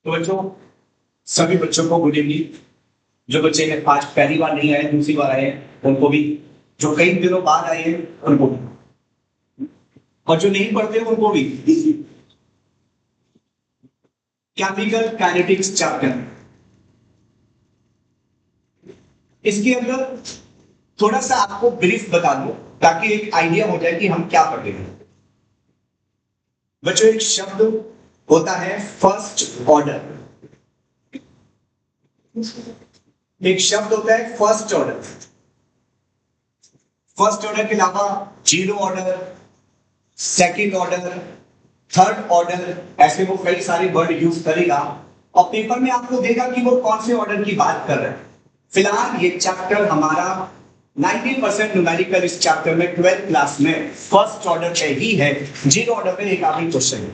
तो बच्चों, सभी बच्चों को गुड इवनिंग। जो बच्चे आज पहली बार नहीं आए, दूसरी बार आए हैं उनको भी, जो कई दिनों बाद आए हैं उनको भी, और जो नहीं पढ़ते उनको भी। केमिकल काइनेटिक्स चैप्टर, इसके अंदर थोड़ा सा आपको ब्रीफ बता दूं ताकि एक आइडिया हो जाए कि हम क्या पढ़ रहे हैं। बच्चों, एक शब्द होता है फर्स्ट ऑर्डर। एक शब्द होता है फर्स्ट ऑर्डर। फर्स्ट ऑर्डर के अलावा zero order, second order, third order, ऐसे वो कई सारे वर्ड यूज करेगा और पेपर में आपको देगा कि वो कौन से ऑर्डर की बात कर रहा है। फिलहाल ये चैप्टर हमारा 90% न्यूमेरिकल इस चैप्टर में 12th क्लास में फर्स्ट ऑर्डर पे ही है। जीरो ऑर्डर में एक आखिरी क्वेश्चन है।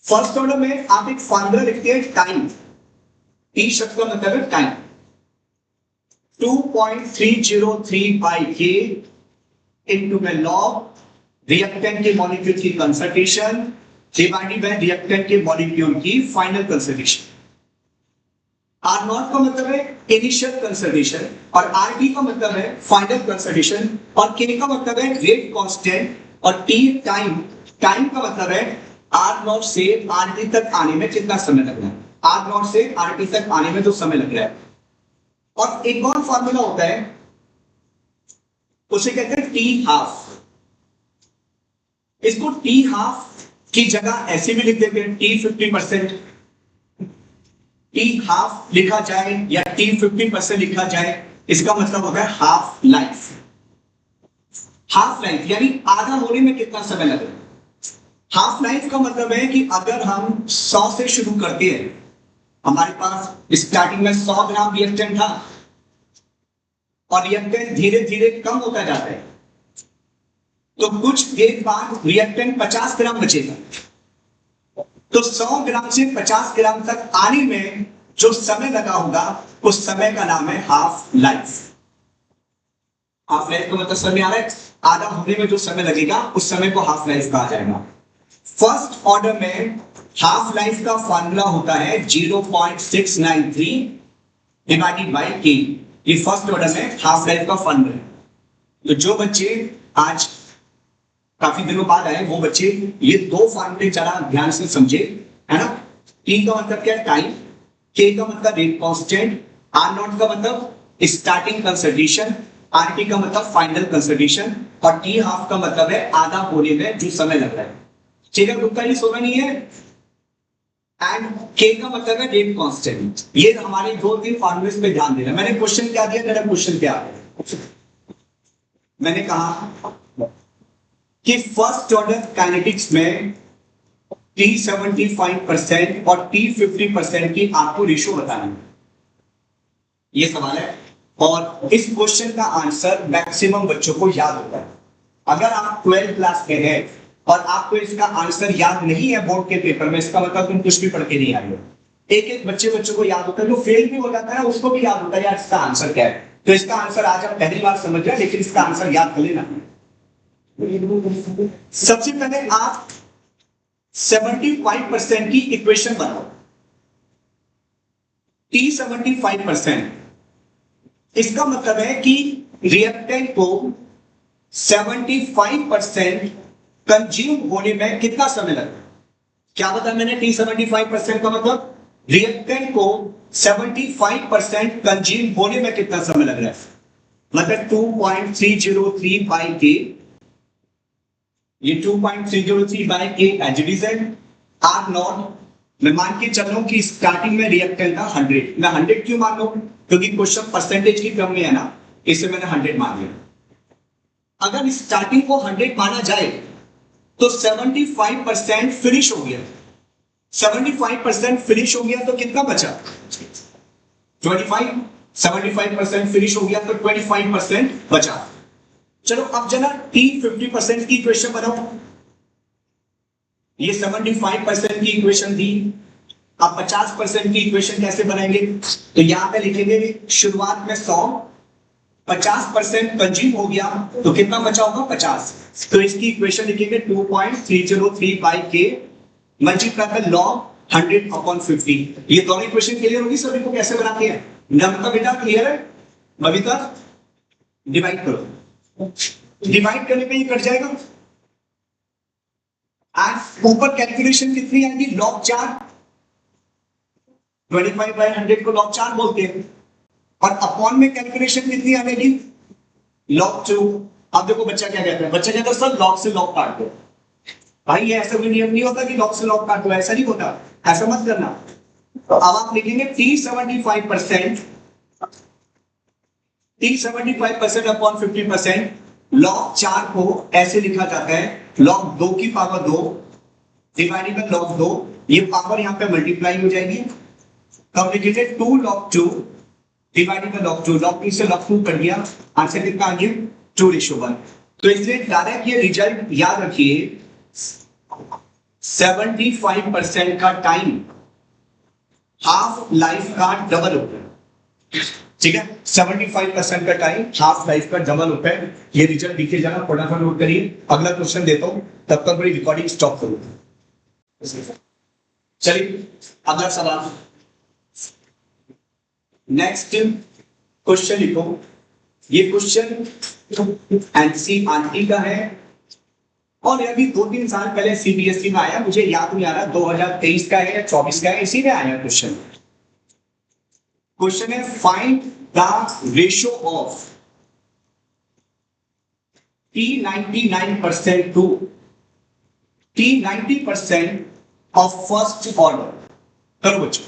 फर्स्ट ऑर्डर में आप एक फॉर्मूला लिखते हैं टाइम। टी शब्द का मतलब है टाइम। 2.303 बाई के इंटू में लॉग रिएक्टेंट के मॉलिक्यूल की कंसंट्रेशन डिवाइडेड बाय रिएक्टेंट के मॉलिक्यूल की फाइनल कंसंट्रेशन। आर नॉट का मतलब है इनिशियल कंसंट्रेशन और आर टी का मतलब है फाइनल कंसंट्रेशन और के का मतलब है रेट कांस्टेंट और टी टाइम। टाइम का मतलब है आर नॉट से आर टी तक आने में कितना समय लग रहा है। आर नॉट से आर टी तक आने में जो समय लग रहा है। और एक और फॉर्मूला होता है, उसे कहते हैं टी हाफ। इसको टी हाफ की जगह ऐसे भी लिख देते हैं टी 50%। टी हाफ लिखा जाए या टी 50% लिखा जाए, इसका मतलब होता है हाफ लाइफ। हाफ लाइफ यानी आधा होने में कितना समय लगेगा। हाफ लाइफ का मतलब है कि अगर हम 100 से शुरू करते हैं, हमारे पास स्टार्टिंग में 100 ग्राम रिएक्टेंट था और रिएक्टेंट धीरे धीरे कम होता जाता है, तो कुछ देर बाद रिएक्टेंट 50 ग्राम बचेगा। तो 100 ग्राम से 50 ग्राम तक आने में जो समय लगा होगा उस समय का नाम है हाफ लाइफ। हाफ लाइफ का मतलब समझ में आ रहा है? आधा होने में जो समय लगेगा उस समय को हाफ लाइफ कहा जाएगा। फर्स्ट ऑर्डर में हाफ लाइफ का फॉर्मूला होता है 0.693 डिवाइडेड बाय के। ये फर्स्ट ऑर्डर में हाफ लाइफ का फॉर्मूला है। तो जो बच्चे आज काफी दिनों बाद आए वो बच्चे ये दो फॉर्मूले जरा ध्यान से समझे, है ना। टी का मतलब क्या है? टाइम। के का मतलब रेट कांस्टेंट। आर नॉट का मतलब स्टार्टिंग कंसंट्रेशन। आर टी का मतलब फाइनल कंसंट्रेशन और टी हाफ का मतलब है आधा होने में जो समय लग रहा है। ठीक है, तुक्का ही सोना नहीं है। एंड के का मतलब है रेट कांस्टेंट। ये हमारे दो तीन फॉर्मूले पे ध्यान देना। मैंने क्वेश्चन क्या दिया? मेरा क्वेश्चन क्या है? मैंने कहा कि फर्स्ट ऑर्डर काइनेटिक्स में T 75% और T 50% की आपको रेशियो बतानी है। ये सवाल है और इस क्वेश्चन का आंसर मैक्सिमम बच्चों को याद होता है। अगर आप 12th क्लास के हैं और आपको इसका आंसर याद नहीं है बोर्ड के पेपर में, इसका मतलब तुम कुछ भी पढ़ के नहीं आए हो। एक एक बच्चों को याद होता है, जो फेल भी हो जाता है उसको भी याद होता है यार इसका आंसर क्या है। तो इसका आंसर आज आप पहली बार समझ रहे हैं, लेकिन इसका आंसर याद कर लेना। सबसे पहले आप 75% की इक्वेशन बनाओ। T 75%, इसका मतलब है कि रिएक्टेंट को 75% कंज्यूम होने में कितना समय लगता है। क्या बताया मैंने? T 75% का मतलब रिएक्टेंट को 75% कंज्यूम होने में कितना समय लग रहा है, मतलब 2.303 बाई के। ये 2.303 बाई के एज इट इज है। आर नॉट मैं मान के चल रहा कि स्टार्टिंग में रिएक्टेंट था 100। मैं 100 क्यों मान लू? क्योंकि क्वेश्चन परसेंटेज की क्रम में है ना, इसे मैंने 100 मान लिया। अगर स्टार्टिंग को 100 माना जाए तो 75% फिनिश हो गया। 75% फिनिश हो गया तो कितना बचा? 25। 75% फिनिश हो गया तो 25% बचा। चलो अब जना T 50% की इक्वेशन बनाओ। ये 75% की इक्वेशन थी। अब 50% की इक्वेशन कैसे बनाएंगे? तो यहां पे लिखेंगे शुरुआत में 100, 50% कंज्यूम हो गया तो कितना बचा होगा? 50। तो इसकी इक्वेशन लिखेंगे 2.303 बाई के मल्टीप्लाई बाय लॉग 100/50। ये दोनों इक्वेशन क्लियर होगी सभी को कैसे बनाते हैं? नमता बेटा क्लियर है? बबीता डिवाइड करो, डिवाइड करने पे ये कट जाएगा एंड ऊपर कैलकुलेशन कितनी आएगी? log 4, 25/100 को log 4 बोलते हैं, और अपॉन में कैलकुलेशन कितनी आएगी? log 2। अब देखो बच्चा क्या कहता है, बच्चा कहता है सर log से log काट दो। भाई ये ऐसा कोई नियम नहीं होता कि log से log काट दो, ऐसा नहीं होता, ऐसा मत करना। अब आप लिखेंगे T75% अपॉन 50%। log 4 को ऐसे लिखा जाता है log 2 की पावर 2 डिवाइडेड बाय log 2, ये पावर यहां पे मल्टीप्लाई हो जाएगी, तब लिखेंगे 2 log 2 divided by log 2। log 2 से log 2 कट गया, आंसर कितना आ गया? 2:1। तो इसलिए डायरेक्ट ये रिजल्ट याद रखिए, 75% का टाइम हाफ लाइफ का डबल होता है, ठीक है? 75% का टाइम हाफ लाइफ का डबल होता है। ये रिजल्ट लिखे जाना, फटाफट नोट करिए। अगला क्वेश्चन देता हूं, तब तक मेरी रिकॉर्डिंग स्टॉप करो। चलिए अगला सवाल, नेक्स्ट क्वेश्चन लिखो। ये क्वेश्चन एनसीईआरटी का है और ये भी 2-3 साल पहले सीबीएसई में आया, मुझे याद नहीं आ रहा 2023 का है या 24 का है, इसी में आया क्वेश्चन। क्वेश्चन है find the ratio of T99% to T90% of first order. करो बच्चों,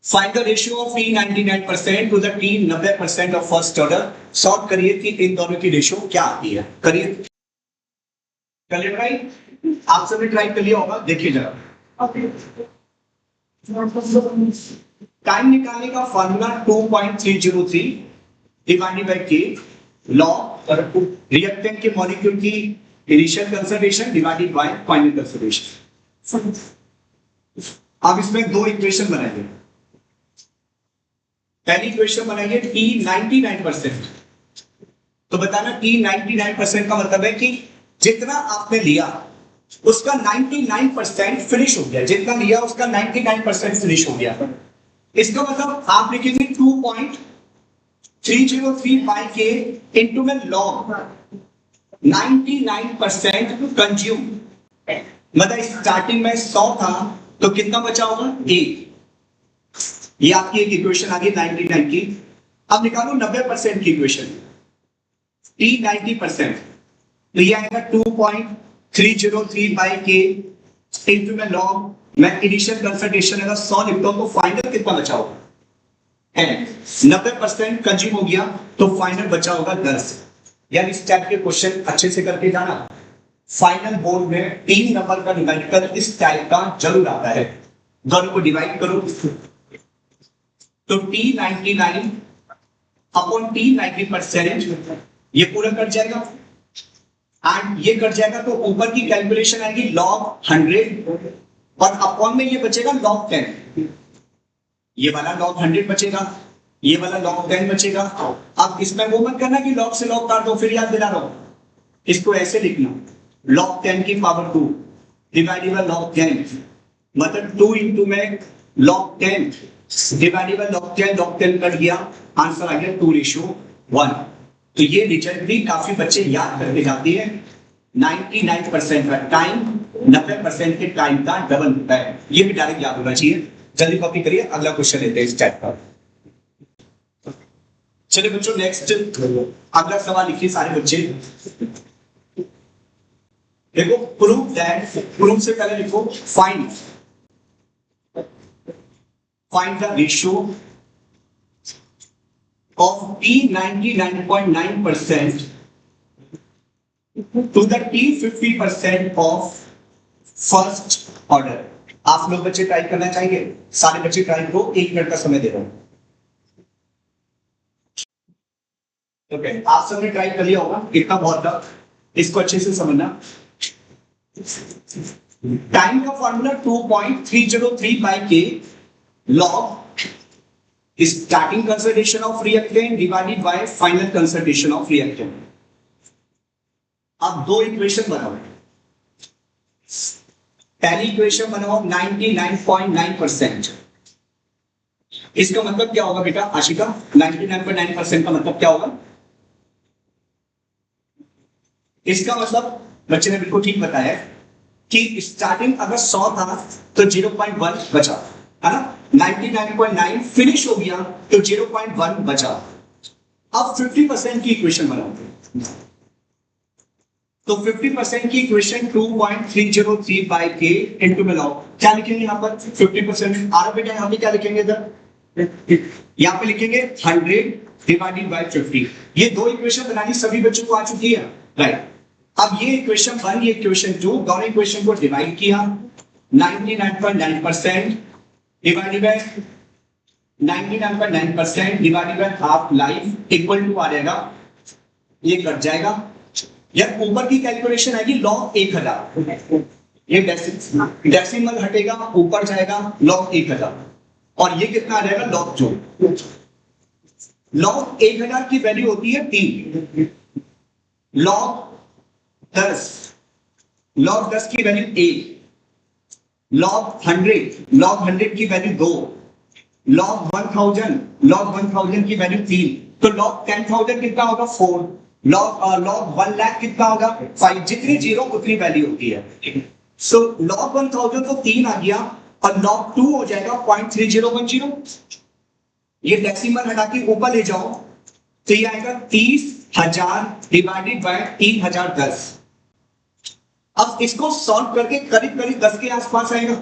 find the ratio of T99% to the T90% of first order. Solve करिए कि इन दोनों की रेशियो क्या आती है, करिए। कर लिया ट्राई? आप सबने ट्राई कर लिया होगा, देखिए जरा। टाइम निकालने का फॉर्मूला 2.303 डिवाइडेड बाय के लॉग रिएक्टेंट के मॉलिक्यूल की initial concentration divided by final concentration. अब इसमें दो इक्वेशन बनाएंगे। पहली इक्वेशन बनाइए T99%। तो बताना T99% का मतलब है कि जितना आपने लिया उसका 99% फिनिश हो गया, जितना लिया उसका 99% फिनिश हो गया। इसका मतलब आप लिखेंगे 2.303 बाई के इंटू में लॉग 99% कंज्यूम। मतलब स्टार्टिंग में 100 था तो कितना बचा होगा? 1। ये आपकी एक इक्वेशन आ गई 99 की। अब निकालो 90% की इक्वेशन, T90%। तो ये आएगा 2.303 बाई के इंटू में लॉग, मैं इनिशियल कंसंट्रेशन अगर 100 लिखता हूं तो फाइनल कितना बचा होगा? 90% कंज्यूम हो गया तो फाइनल बचा होगा 10। यार इस टाइप के क्वेश्चन अच्छे से करके जाना, फाइनल बोर्ड में 3 नंबर का न्यूमेरिकल इस टाइप का जरूर आता है। दोनों को डिवाइड करो तो T99 अपॉन T90% ये पूरा कट जाएगा एंड ये कट जाएगा तो ऊपर की कैलकुलेशन आएगी log 100 और अपॉन में ये बचेगा log 10। ये वाला log 100 बचेगा, ये वाला log 10 बचेगा। अब इसमें वो मत करना कि log से log काट दो, फिर याद दिला रहा हूं, इसको ऐसे लिखना log 10 की पावर 2 डिवाइडेड बाय log 10, मतलब 2 इंटू में log 10 divided by log 10 cut गया, आंसर आ गया 2:1। तो ये रिजल्ट भी काफी बच्चे याद करके जाते हैं। 99% का टाइम 90% के टाइम का डबल होता है, ये भी डायरेक्ट याद होना चाहिए। जल्दी कॉपी करिए, अगला क्वेश्चन लेते हैं इस टाइप का। चलिए बच्चों नेक्स्ट अगला सवाल लिखिए सारे बच्चे। देखो प्रूव दैट, प्रूव से पहले लिखो find the ratio of T99.9% to the T50% of first order। आप लोग बच्चे ट्राई करना चाहिए, सारे बच्चे ट्राई करो, 1 मिनट का समय दे रहा हूं। ओके, आप सबने ट्राई कर लिया होगा, इतना बहुत था, इसको अच्छे से समझना। टाइम का formula 2.303 by k log starting concentration of reactant divided by final concentration of reactant। अब दो इक्वेशन बनाओ, पहली इक्वेशन बनाओ 99.9%। इसका मतलब क्या होगा बेटा आशिका? 99.9% का मतलब क्या होगा? इसका मतलब बच्चे ने बिल्कुल ठीक बताया कि स्टार्टिंग अगर 100 था तो 0.1 बचा, है ना? 99.9 फिनिश हो गया तो 0.1 बचा। अब 50% की इक्वेशन बनाओ। तो 50% की इक्वेशन 2.303 बाई के इंटू में लाओ। क्या लिखेंगे यहाँ पर? 50% आ रहा बेटा, यहाँ पे क्या लिखेंगे इधर? यहाँ पे लिखेंगे 100 डिवाइडेड बाई 50। ये दो इक्वेशन बनानी सभी बच्चों को आ चुकी है, राइट? अब ये इक्वेशन 1 ये इक्वेशन 2 दोनों इक्वेशन को डिवाइड किया 99.9% divided by 99.9% divided by half life equal to आ जाएगा, ये कट जाएगा। यार ऊपर की कैलकुलेशन आएगी लॉग 1000, ये डेसिमल हटेगा ऊपर जाएगा लॉग 1000 और ये कितना आ जाएगा लॉग 2। लॉग 1000 की वैल्यू होती है 3, लॉग 10 की वैल्यू 1, लॉग 100 की वैल्यू 2, लॉग 1000 की वैल्यू 3, तो लॉग 10,000 कितना होगा 4, लॉग 1 लाख कितना होगा 5। जितनी जीरो उतनी वैल्यू होती है। सो लॉग 1000 तो 3 आ गया और लॉग 2 हो जाएगा 0.3010। ये डेसिमल हटा के ऊपर ले जाओ तो ये आएगा 30,000 डिवाइडेड बाय 3010। अब इसको सॉल्व करके करीब करीब 10 के आसपास आएगा,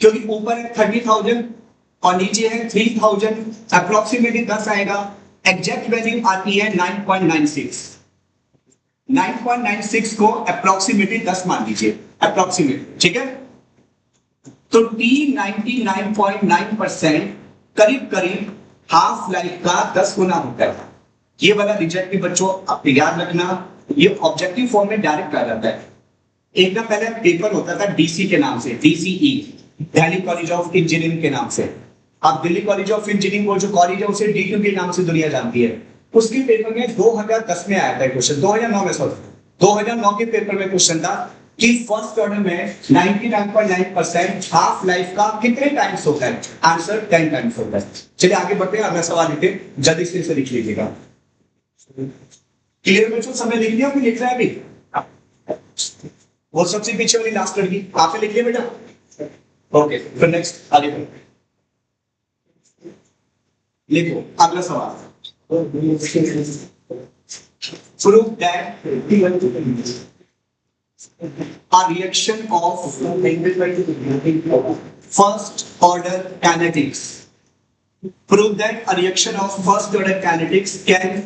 क्योंकि ऊपर है 30,000 और नीचे है 3,000, अप्रोक्सीमेटली 10 आएगा। एग्जैक्ट वैल्यू आती है 9.96। 9.96 को अप्रोक्सीमेटली 10 मान लीजिए, अप्रोक्सीमेटली, ठीक है? तो T 99.9% करीब करीब हाफ लाइफ का 10 गुना होता है। ये वाला रिजल्ट भी बच्चों आप याद रखना, ये ऑब्जेक्टिव फॉर्म में डायरेक्ट आ जाता है। एक ना पहले पेपर होता था डीसी के नाम से, DCE, Delhi college of engineering के नाम से। आप दिल्ली कॉलेज ऑफ इंजीनियरिंग वो जो कॉलेज है उसे डीक्यू के नाम से दुनिया जानती है। उसके पेपर में 2010 में आया था क्वेश्चन, 2009 में, सॉरी 2009 के पेपर में क्वेश्चन था कि फर्स्ट ऑर्डर में 99.9% हाफ लाइफ का कितने टाइम्स होता है? आंसर 10 टाइम्स होता है। चलिए आगे बढ़ते हैं, अगला सवाल लिखते हैं, जल्दी से लिख लीजिएगा। क्लियर बच्चों, समय लिख लिया, लिख रहा है अभी? वो सबसे पीछे वाली लास्ट लड़की आपने लिख लिया बेटा? ओके, फिर नेक्स्ट आगे बढ़ो, लिखो अगला सवाल। Prove that a reaction of first order kinetics. Prove that a reaction of first order kinetics can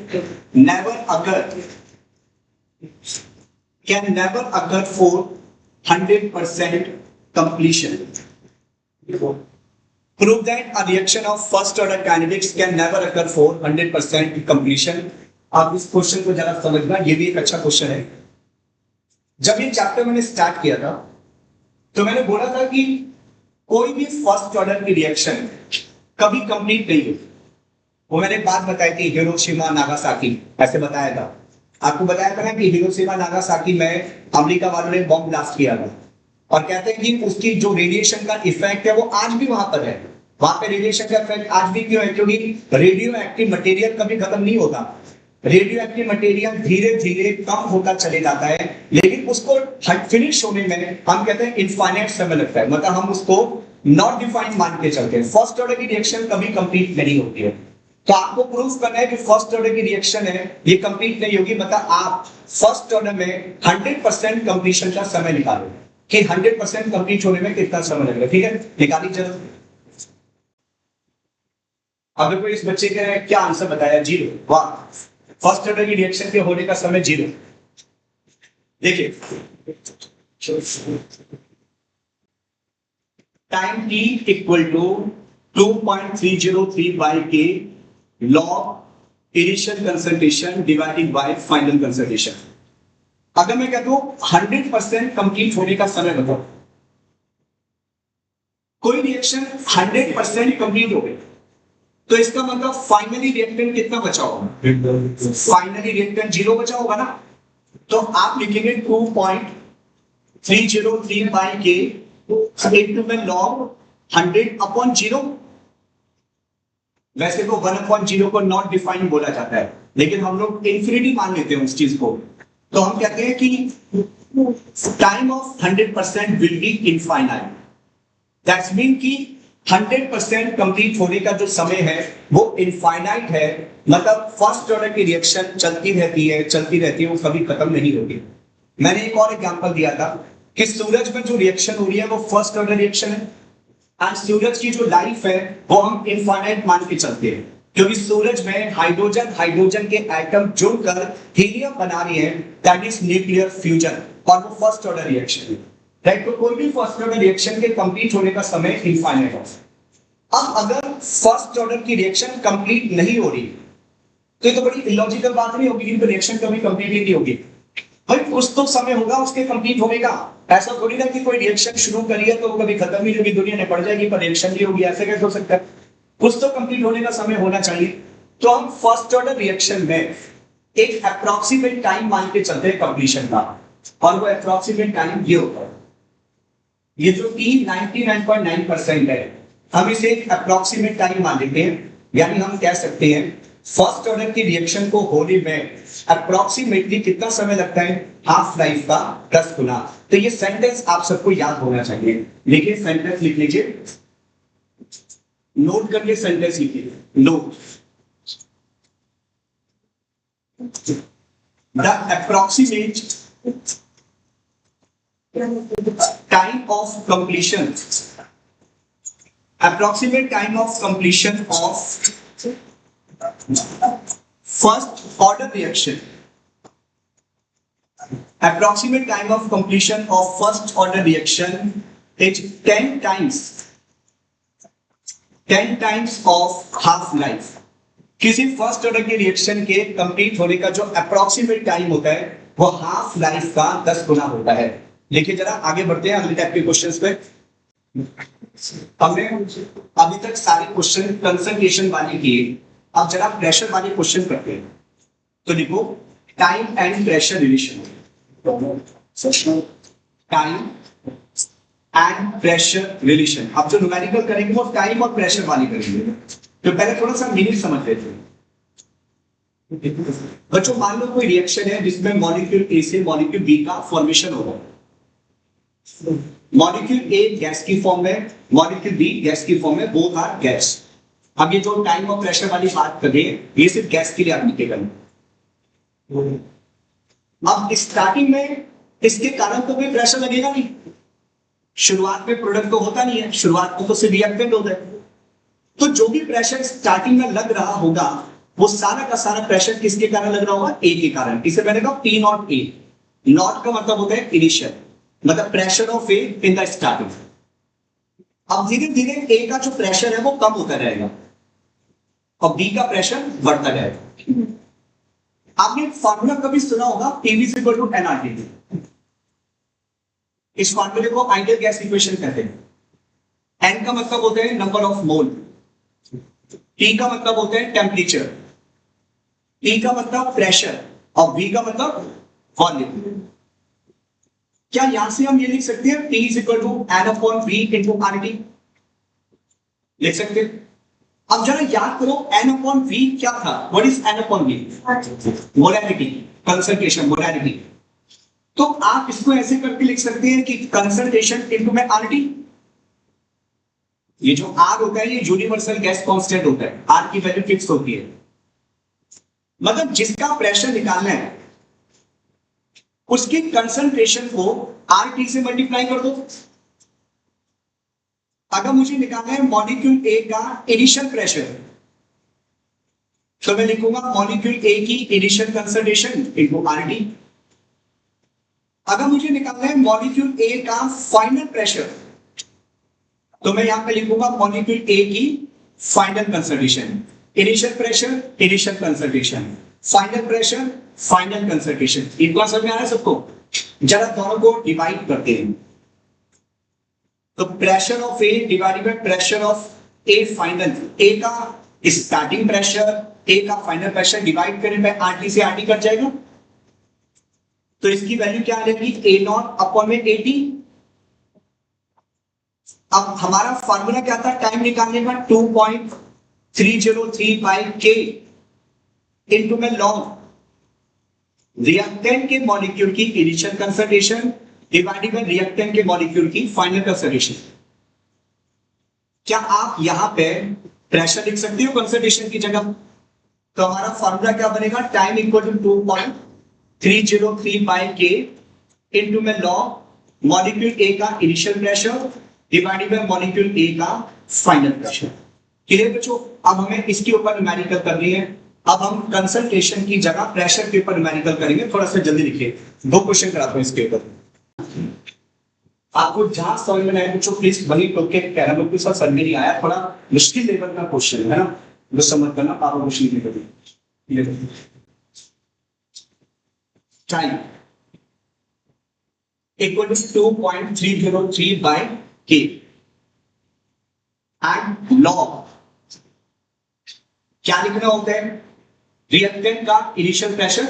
never occur for 100% completion. Prove that a reaction of first order kinetics can never occur for 100% completion. आप इस question को जरा समझना, ये भी एक अच्छा question है। जब ये चैप्टर मैंने स्टार्ट किया था तो मैंने बोला था कि कोई भी फर्स्ट ऑर्डर की रिएक्शन कभी कंप्लीट नहीं होती। वो मैंने बात बताई थी हिरोशिमा नागासाकी, ऐसे बताया था आपको, बताया था ना कि हिरोशिमा नागासाकी में अमेरिका वालों ने बॉम्ब ब्लास्ट किया था और कहते हैं कि उसकी जो रेडिएशन का इफेक्ट है वो आज भी वहां पर है। वहां पे रेडिएशन का इफेक्ट आज भी क्यों है? क्योंकि रेडियो एक्टिव मटेरियल कभी खत्म नहीं होता। रेडियो एक्टिव मटेरियल धीरे धीरे कम होता चले जाता है, लेकिन उसको फिनिश होने में हम कहते हैं इनफाइनाइट समय लगता है, मतलब हम उसको नॉट डिफाइंड मान के चलते हैं। फर्स्ट ऑर्डर की रिएक्शन कभी कंप्लीट नहीं होती है, तो आपको प्रूफ करना है कि फर्स्ट ऑर्डर की रिएक्शन है ये कंप्लीट नहीं होगी। मतलब आप फर्स्ट ऑर्डर में 100% कंप्लीशन का समय निकालो कि 100% कंप्लीट होने में कितना समय लगेगा, ठीक है? निकाली जरूर। अगर कोई इस बच्चे के क्या आंसर बताया? 0। वाह, फर्स्ट ऑर्डर की रिएक्शन के होने का समय 0। देखिए time t equal to 2.303 by k log initial concentration divided by final concentration. अगर मैं कहता हूं 100% कंप्लीट होने का समय बताओ, कोई रिएक्शन 100% कंप्लीट हो गई तो इसका मतलब फाइनली रिएक्टेंट कितना बचा होगा? फाइनली रिएक्टेंट 0 बचा होगा ना। तो आप लिखेंगे 2.303 बाई के इनटू में लॉग 100/0। वैसे तो 1/0 को नॉट डिफाइन बोला जाता है, लेकिन हम लोग इंफिनिटी मान लेते हैं उस चीज को। तो हम कहते हैं कि time of 100% will be infinite. That's mean कि 100% कंप्लीट होने का जो समय है वो इनफाइनाइट है। मतलब फर्स्ट ऑर्डर की रिएक्शन चलती रहती है, वो कभी खत्म नहीं होगी। मैंने एक और एग्जांपल दिया था कि सूरज में जो रिएक्शन हो रही है वो फर्स्ट ऑर्डर रिएक्शन है, एंड सूरज की जो लाइफ है वो हम इनफाइनाइट मान के चलते हैं, क्योंकि सूरज में हाइड्रोजन के एटम जुड़कर हीलियम बना रही है, दैट इज न्यूक्लियर फ्यूजन, और वो फर्स्ट ऑर्डर रिएक्शन है। राइट, तो कोई भी फर्स्ट ऑर्डर रिएक्शन के कंप्लीट होने का समय इनफाइनाइट है। अब अगर फर्स्ट ऑर्डर की रिएक्शन कंप्लीट नहीं हो रही तो ये तो बड़ी इलॉजिकल बात नहीं होगी कि रिएक्शन कभी कंप्लीट ही नहीं होगी। भाई कुछ तो समय होगा उसके कंप्लीट होने का। ऐसा थोड़ी ना कि कोई रिएक्शन शुरू करी है तो कभी खत्म ही नहीं होगी, दुनिया ने पड़ जाएगी पर रिएक्शन नहीं होगी, ऐसे कैसे हो सकता है? कुछ तो कंप्लीट होने का समय होना चाहिए। तो हम फर्स्ट ऑर्डर रिएक्शन में एक अप्रोक्सीमेट टाइम मान के चलते हैं कंप्लीशन का, और वो अप्रोक्सीमेट टाइम ये होता है, ये जो T 99.9% है, हम इसे एक अप्रोक्सीमेट टाइम मान लेते हैं। यानी हम कह सकते हैं फर्स्ट ऑर्डर की रिएक्शन को होने में अप्रोक्सीमेटली कितना समय लगता है? हाफ लाइफ का 10 गुना। तो ये सेंटेंस आप सबको याद होना चाहिए। लिखिए, सेंटेंस लिख लीजिए, नोट करके सेंटेंस लिखिए। Note, the approximate time of completion of first order reaction, approximate time of completion of first order reaction is 10 times of half life। किसी फर्स्ट ऑर्डर के रिएक्शन के कंप्लीट होने का जो अप्रोक्सीमेट टाइम होता है वो हाफ लाइफ का 10 गुना होता है। देखिए जरा आगे बढ़ते हैं अगले टाइप के क्वेश्चंस पे। हमने अभी तक सारे क्वेश्चन कंसंट्रेशन वाले किए, अब जरा प्रेशर वाले क्वेश्चन करते हैं। तो देखो, time and pressure relation, time and pressure relation. अब जो न्यूमेरिकल करेंगे वो टाइम और प्रेशर वाली करेंगे। तो पहले थोड़ा सा मीनिंग समझ लेते हैं। बच्चों मान लो कोई रिएक्शन है जिसमें मॉलिक्यूल ए से मॉलिक्यूल बी का फॉर्मेशन होगा। मॉलिक्यूल ए गैस की फॉर्म में, मॉलिक्यूल बी गैस की फॉर्म में, बोथ आर गैस। अब ये जो टाइम और प्रेशर वाली बात कर रहे हैं ये सिर्फ गैस के लिए एप्लीकेबल है। अब स्टार्टिंग में इसके कारण तो कोई प्रेशर लगेगा नहीं, शुरुआत में प्रोडक्ट तो होता नहीं है, शुरुआत में तो सिर्फ रिएक्टेंट होता है। तो जो भी प्रेशर स्टार्टिंग में लग रहा होगा वो सारा का सारा प्रेशर किसके कारण लग रहा होगा? ए के कारण। इसे मैंने कहा पी नॉट ए। नॉट का मतलब होता है इनिशियल, मतलब pressure of A in the starting. अब धीरे धीरे ए का जो प्रेशर है वो कम होता रहेगा और बी का प्रेशर बढ़ता जाएगा। आपने फॉर्मूला कभी सुना होगा पीवी इक्वल टू एनआरटी। इस फॉर्मूले को आइडियल गैस इक्वेशन कहते हैं। एन का मतलब होता है नंबर ऑफ मोल, टी का मतलब होता है टेम्परेचर, टी का मतलब प्रेशर और वी का मतलब वॉल्यूम। क्या यहां से हम ये लिख सकते हैं P is equal to n upon V into R T? लिख सकते हैं। अब जरा याद करो एन अपॉन वी क्या था? What is n upon V? Molarity, concentration, molarity. तो आप इसको ऐसे करके लिख सकते हैं कि कंसंट्रेशन इंटू में आर टी। ये जो आर होता है ये यूनिवर्सल गैस कांस्टेंट होता है, आर की वैल्यू फिक्स होती है। मतलब जिसका प्रेशर निकालना है उसकी कंसंट्रेशन को आर टी से मल्टीप्लाई कर दो। अगर मुझे निकालना है मॉलिक्यूल ए का इनिशियल प्रेशर तो मैं लिखूंगा मॉलिक्यूल ए की initial concentration into R T. अगर मुझे निकालना है मॉलिक्यूल ए का फाइनल प्रेशर तो मैं यहां पे लिखूंगा मॉलिक्यूल ए की final concentration. Initial pressure, initial concentration, final pressure, final concentration. इतना समझ में आ रहा है सबको? जरा दोनों को डिवाइड करते हैं। तो pressure of A divided by pressure of A final, A का स्टार्टिंग प्रेशर, ए का फाइनल प्रेशर डिवाइड करें बाय आरटी से आरटी कट जाएगा। तो इसकी वैल्यू क्या आ जाएगी? ए नॉट अपॉन में एटी। अब हमारा फॉर्मूला क्या था टाइम निकालने का 2.303 बाई के इंटू में लॉन्ग रिएक्टेंट के मॉलिक्यूल की initial concentration divided bye reactant के मॉलिक्यूल की फाइनल कंसंट्रेशन। क्या आप यहां पे प्रेशर लिख सकते हो कंसंट्रेशन की जगह? तो हमारा फॉर्मूला क्या बनेगा time equal to 2.303 by k into में लॉन्ग मॉलिक्यूल ए का initial pressure divided by molecule A का फाइनल प्रेशर। क्लियर बच्चों? अब हमें इसके ऊपर न्यूमेरिकल करनी है। अब हम कंसंट्रेशन की जगह प्रेशर के ऊपर न्यूमेरिकल करेंगे। थोड़ा सा जल्दी लिखिए, 2 क्वेश्चन कराता हूं इसके ऊपर। आपको जहां समझ में आए बच्चों प्लीज वही टोक के कहना। बिल्कुल सर समझ में नहीं आया, थोड़ा मुश्किल लेवल का क्वेश्चन है ना, वो समझ करना पापा मुश्किल नहीं करें। टाइम इक्वल टू 2.303 बाय के एंड लॉग क्या लिखना होता है? रिएक्टेंट का इनिशियल प्रेशर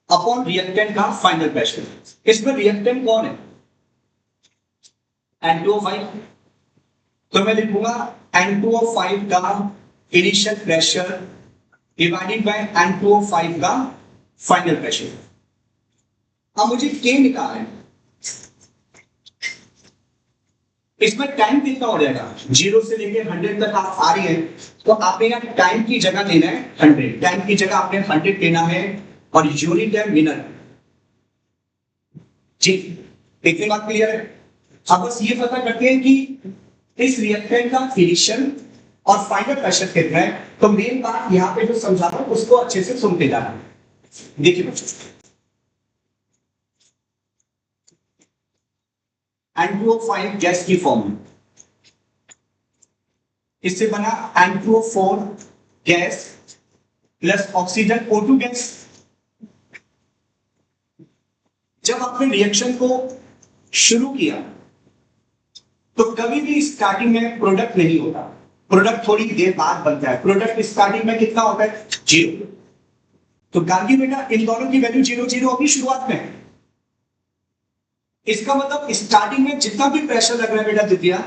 अपॉन रिएक्टेंट का फाइनल प्रेशर। इसमें रिएक्टेंट कौन है? N2O5। तो मैं लिखूंगा N2O5 का initial pressure divided bye N2O5 का फाइनल प्रेशर। अब मुझे K निकालना है। इसमें टाइम कितना हो जाएगा? 0 से लेकर 100 तक आप आ रही है, तो आपने यहाँ टाइम की जगह लेना है 100। टाइम की जगह आपने 100 लेना है और यूनिट है मिनट। जी, इतनी बात क्लियर है? अब बस ये पता करते हैं कि इस रिएक्टेंट का इनिशियल और फाइनल प्रेशर कितना है। तो मेन बात यहां पे जो समझा रहा हूं उसको अच्छे से सुनते जाना। देखिए बच्चों, N2O5 गैस की फॉर्म में, इससे बना N2O4 gas plus oxygen O2 gas. जब आपने रिएक्शन को शुरू किया तो कभी भी स्टार्टिंग में प्रोडक्ट नहीं होता, प्रोडक्ट थोड़ी देर बाद बनता है। प्रोडक्ट स्टार्टिंग में कितना होता है? 0। तो गार्गी बेटा इन दोनों की वैल्यू 0 0 होगी शुरुआत में। इसका मतलब स्टार्टिंग में जितना भी प्रेशर लग रहा है बेटा द्वितीया,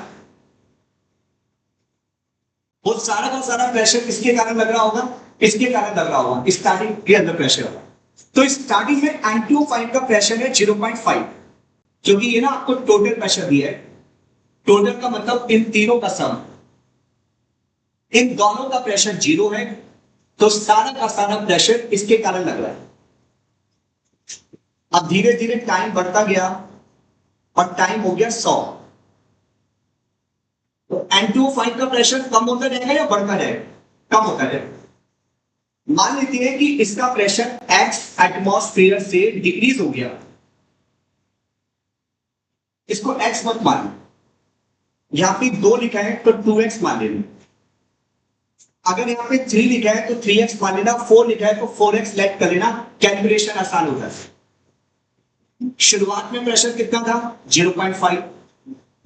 वो सारा का सारा प्रेशर किसके कारण लग रहा होगा? इसके कारण लग रहा होगा, स्टार्टिंग के अंदर प्रेशर होगा। तो स्टार्टिंग में N2O5 का प्रेशर है 0.5, क्योंकि ये ना आपको टोटल प्रेशर दिया है। टोटल का मतलब इन तीनों का सम, इन दोनों का प्रेशर 0 है, तो सारा का सारा प्रेशर इसके कारण लग रहा है। अब धीरे धीरे टाइम बढ़ता गया और टाइम हो गया 100। तो N2O5 का प्रेशर कम होता जाएगा या बढ़ता जाएगा? कम होता जाएगा। मान लेते हैं कि इसका प्रेशर X एटमॉस्फेयर से डिक्रीज हो गया। इसको X मत मान, यहां पे 2 लिखा है तो 2x मान लेना। अगर यहां पे 3 लिखा है तो 3x मान लेना, 4 लिखा है तो 4x लेट कर लेना, कैलकुलेशन आसान होता है। शुरुआत में प्रेशर कितना था? 0.5।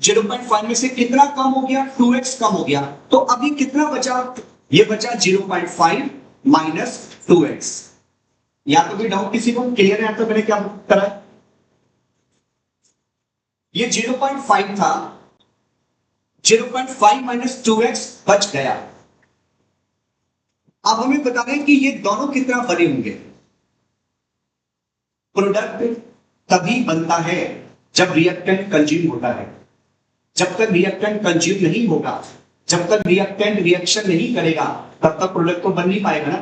0.5 में से कितना कम हो गया? 2x कम हो गया। तो अभी कितना बचा? ये बचा 0.5 माइनस 2x। या तो भी डाउट किसी को क्लियर है? तो मैंने क्या करा, ये 0.5 था, 0.5 माइनस 2x बच गया। अब हमें बताना है कि ये दोनों कितना बने होंगे। प्रोडक्ट तभी बनता है जब रिएक्टेंट कंज्यूम होता है। जब तक रिएक्टेंट कंज्यूम नहीं होगा, जब तक रिएक्टेंट रिएक्शन नहीं करेगा, तब तक प्रोडक्ट तो बन नहीं पाएगा ना।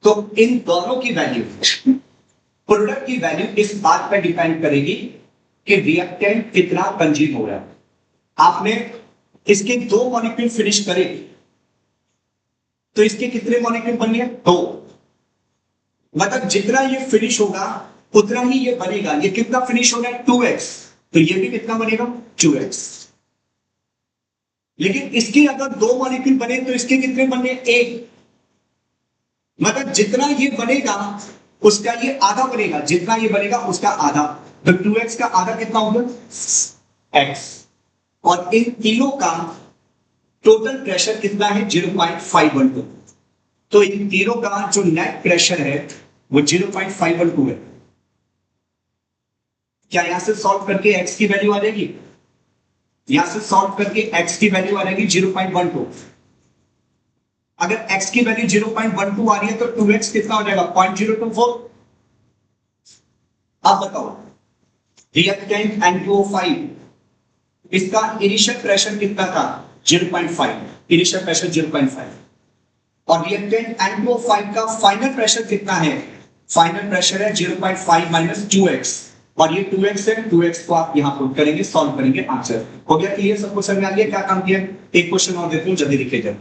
तो इन दोनों की वैल्यू, प्रोडक्ट की वैल्यू इस बात पर डिपेंड करेगी कि रिएक्टेंट कितना कंज्यूम हो रहा है। आपने इसके 2 मॉलिक्यूल फिनिश करे तो इसके कितने मॉलिक्यूल बन गए? 2। मतलब जितना ये फिनिश होगा उतना ही ये बनेगा। ये कितना फिनिश हो रहा है? 2x, तो ये भी कितना बनेगा? 2x। लेकिन इसके अगर 2 मॉलिक्यूल बने तो इसके कितने बने? 1। मतलब जितना ये बनेगा उसका ये आधा बनेगा, जितना ये बनेगा उसका आधा। तो 2x का आधा कितना होगा? x। और इन तीनों का टोटल प्रेशर कितना है? 0.512। तो इन तीनों का जो नेट प्रेशर है वो 0.512 है। क्या यहां से सॉल्व करके x की वैल्यू आ जाएगी? यहां से सॉल्व करके x की वैल्यू आ जाएगी 0.12। अगर x की वैल्यू 0.12 आ रही है तो 2x कितना हो जाएगा 0.024। अब बताओ रिएक्टेंट N2O5 इसका इनिशियल प्रेशर कितना था 0.5, इनिशियल प्रेशर 0.5 और रिएक्टेंट N2O5 का फाइनल प्रेशर कितना है, फाइनल प्रेशर है 0.5 माइनस 2x और ये 2x है, 2x को आप यहां पुट करेंगे, सॉल्व करेंगे, आंसर हो गया। क्लियर? सबको समझ में आ गया क्या काम किया? एक क्वेश्चन और देते हूं, जल्दी लिखे जाए।